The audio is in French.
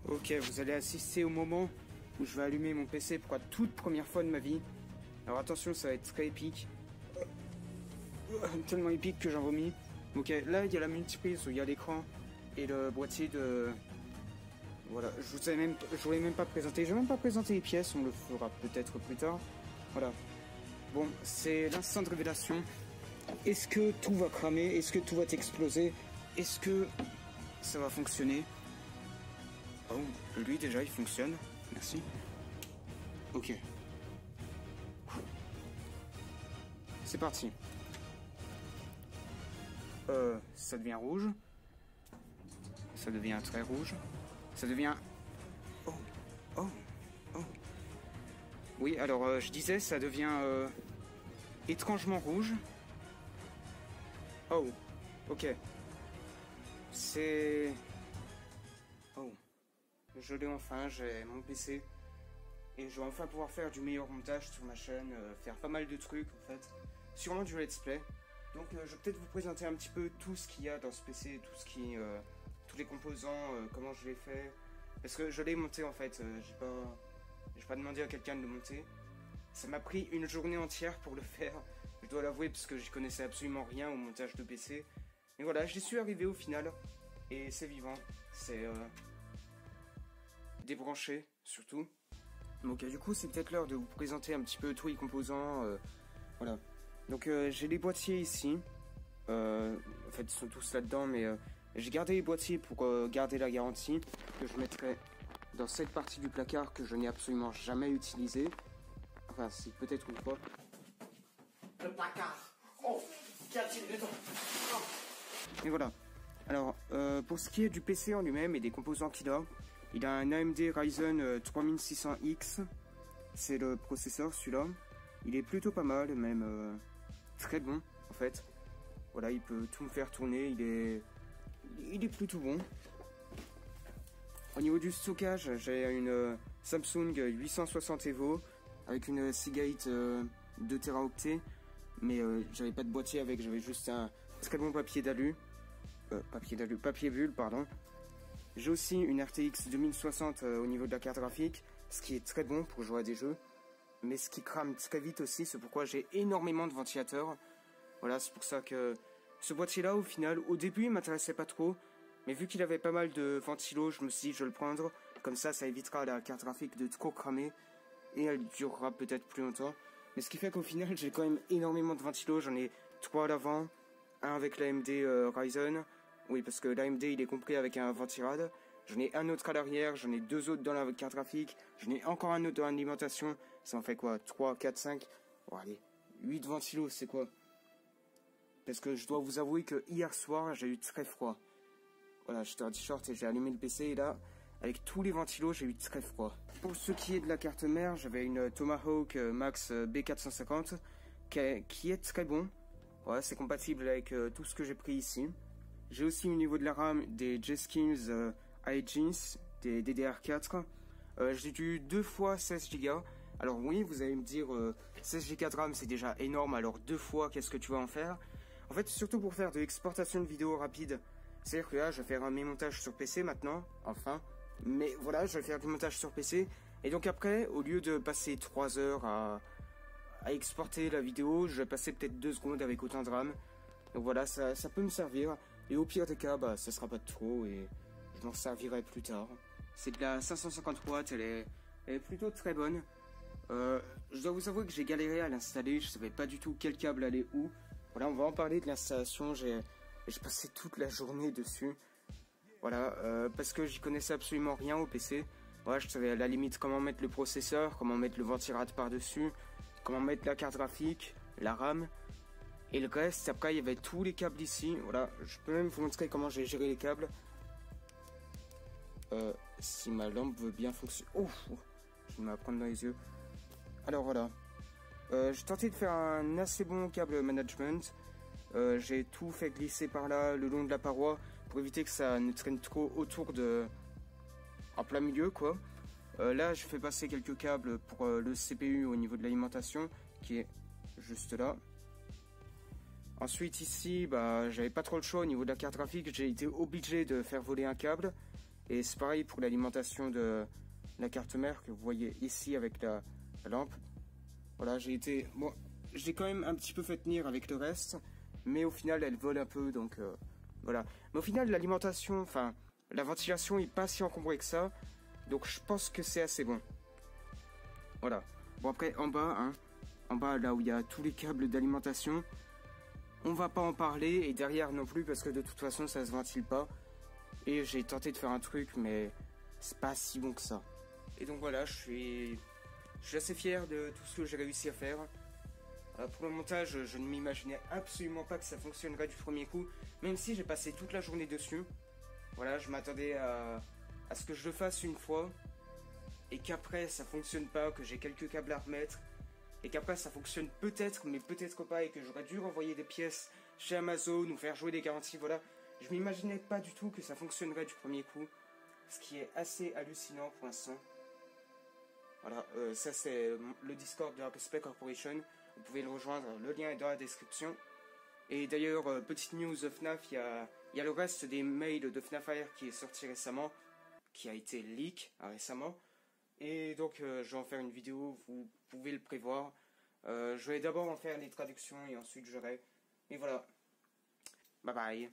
Ok, vous allez assister au moment où je vais allumer mon PC pour la toute première fois de ma vie. Alors attention, ça va être très épique. Tellement épique que j'en vomis. Ok, là il y a la multiprise où il y a l'écran et le boîtier de... Voilà, je vous ai même pas présenté. Je vais même pas présenter les pièces, on le fera peut-être plus tard. Voilà. Bon, c'est l'instant de révélation. Est-ce que tout va cramer? Est-ce que tout va exploser? Est-ce que ça va fonctionner? Oh, lui déjà il fonctionne. Merci. Ok. C'est parti. Ça devient rouge. Ça devient très rouge. Ça devient... Oh, oh, oh. Oui, alors je disais, ça devient étrangement rouge. Oh, ok. C'est... Oh. Je l'ai enfin, j'ai mon PC. Et je vais enfin pouvoir faire du meilleur montage sur ma chaîne, faire pas mal de trucs en fait. Sûrement du let's play. Donc je vais peut-être vous présenter un petit peu tout ce qu'il y a dans ce PC, tout ce qui... tous les composants, comment je l'ai fait. Parce que je l'ai monté en fait, j'ai pas demandé à quelqu'un de le monter. Ça m'a pris une journée entière pour le faire, je dois l'avouer, parce que j'y connaissais absolument rien au montage de PC. Mais voilà, j'y suis arrivé au final, et c'est vivant, c'est débranché surtout. Donc du coup c'est peut-être l'heure de vous présenter un petit peu tous les composants, voilà. Donc j'ai les boîtiers ici, en fait ils sont tous là-dedans, mais j'ai gardé les boîtiers pour garder la garantie, que je mettrai dans cette partie du placard que je n'ai absolument jamais utilisé. Enfin, c'est peut-être une fois. Le placard. Oh, qu'y a-t-il dedans? Oh. Et voilà. Alors, pour ce qui est du PC en lui-même et des composants qu'il a, il a un AMD Ryzen 3600X. C'est le processeur, celui-là. Il est plutôt pas mal, même très bon, en fait. Voilà, il peut tout me faire tourner, il est plutôt bon. Au niveau du stockage, j'ai une Samsung 860 EVO avec une Seagate 2 Teraoctets, mais j'avais pas de boîtier avec, j'avais juste un très bon papier bulle, pardon. J'ai aussi une RTX 2060 au niveau de la carte graphique, ce qui est très bon pour jouer à des jeux, mais ce qui crame très vite aussi, c'est pourquoi j'ai énormément de ventilateurs. Voilà, c'est pour ça que ce boîtier-là, au final, au début, il m'intéressait pas trop. Mais vu qu'il avait pas mal de ventilos, je me suis dit je vais le prendre. Comme ça évitera la carte graphique de trop cramer. Et elle durera peut-être plus longtemps. Mais ce qui fait qu'au final, j'ai quand même énormément de ventilos. J'en ai 3 à l'avant. Un avec l'AMD Ryzen. Oui, parce que l'AMD, il est compris avec un ventirad. J'en ai un autre à l'arrière. J'en ai 2 autres dans la carte graphique. J'en ai encore un autre dans l'alimentation. Ça en fait quoi? 3, 4, 5. Bon, allez. 8 ventilos, c'est quoi? Parce que je dois vous avouer que hier soir, j'ai eu très froid. Voilà, j'étais en t-shirt et j'ai allumé le PC et là, avec tous les ventilos, j'ai eu très froid. Pour ce qui est de la carte mère, j'avais une Tomahawk Max B450 qui est très bon. Voilà, c'est compatible avec tout ce que j'ai pris ici. J'ai aussi au niveau de la RAM des G-Skills iGenes, des DDR4. J'ai du 2 fois 16 Go. Alors oui, vous allez me dire 16 Go de RAM c'est déjà énorme, alors 2 fois qu'est-ce que tu vas en faire? En fait, surtout pour faire de l'exportation de vidéos rapide. C'est-à-dire que là, je vais faire mes montages sur PC maintenant, enfin. Mais voilà, je vais faire du montage sur PC. Et donc après, au lieu de passer 3 heures à exporter la vidéo, je vais passer peut-être 2 secondes avec autant de RAM. Donc voilà, ça peut me servir. Et au pire des cas, bah, ça sera pas de trop et je m'en servirai plus tard. C'est de la 550 watts, elle est plutôt très bonne. Je dois vous avouer que j'ai galéré à l'installer, je savais pas du tout quel câble allait où. Voilà, on va en parler de l'installation, j'ai passé toute la journée dessus. Voilà, parce que j'y connaissais absolument rien au PC. Voilà, je savais à la limite comment mettre le processeur, comment mettre le ventirad par-dessus, comment mettre la carte graphique, la RAM. Et le reste, après, il y avait tous les câbles ici. Voilà, je peux même vous montrer comment j'ai géré les câbles. Si ma lampe veut bien fonctionner... Oh, je vais me la prendre dans les yeux. Alors voilà. J'ai tenté de faire un assez bon câble management. J'ai tout fait glisser par là, le long de la paroi, pour éviter que ça ne traîne trop autour de... en plein milieu, quoi. Là, je fais passer quelques câbles pour le CPU au niveau de l'alimentation, qui est juste là. Ensuite, ici, bah, j'avais pas trop le choix au niveau de la carte graphique, j'ai été obligé de faire voler un câble. Et c'est pareil pour l'alimentation de la carte mère que vous voyez ici avec la lampe. Voilà, j'ai quand même un petit peu fait tenir avec le reste, mais au final elle vole un peu, donc voilà. Mais au final l'alimentation, enfin la ventilation est pas si encombrée que ça, donc je pense que c'est assez bon. Voilà. Bon après en bas, hein, en bas là où il y a tous les câbles d'alimentation, on va pas en parler, et derrière non plus parce que de toute façon ça se ventile pas. Et j'ai tenté de faire un truc, mais c'est pas si bon que ça. Et donc voilà, je suis assez fier de tout ce que j'ai réussi à faire. Pour le montage, je ne m'imaginais absolument pas que ça fonctionnerait du premier coup, même si j'ai passé toute la journée dessus. Voilà, je m'attendais à ce que je le fasse une fois, et qu'après ça fonctionne pas, que j'ai quelques câbles à remettre, et qu'après ça fonctionne peut-être, mais peut-être pas, et que j'aurais dû renvoyer des pièces chez Amazon ou faire jouer des garanties, voilà. Je m'imaginais pas du tout que ça fonctionnerait du premier coup, ce qui est assez hallucinant pour l'instant. Voilà, ça c'est le Discord de Spec Corporation, vous pouvez le rejoindre, le lien est dans la description. Et d'ailleurs, petite news de FNAF, il y a le reste des mails de FNAF Air qui est sorti récemment, qui a été leak récemment. Et donc je vais en faire une vidéo, vous pouvez le prévoir. Je vais d'abord en faire les traductions et ensuite j'aurai. Et voilà, bye bye.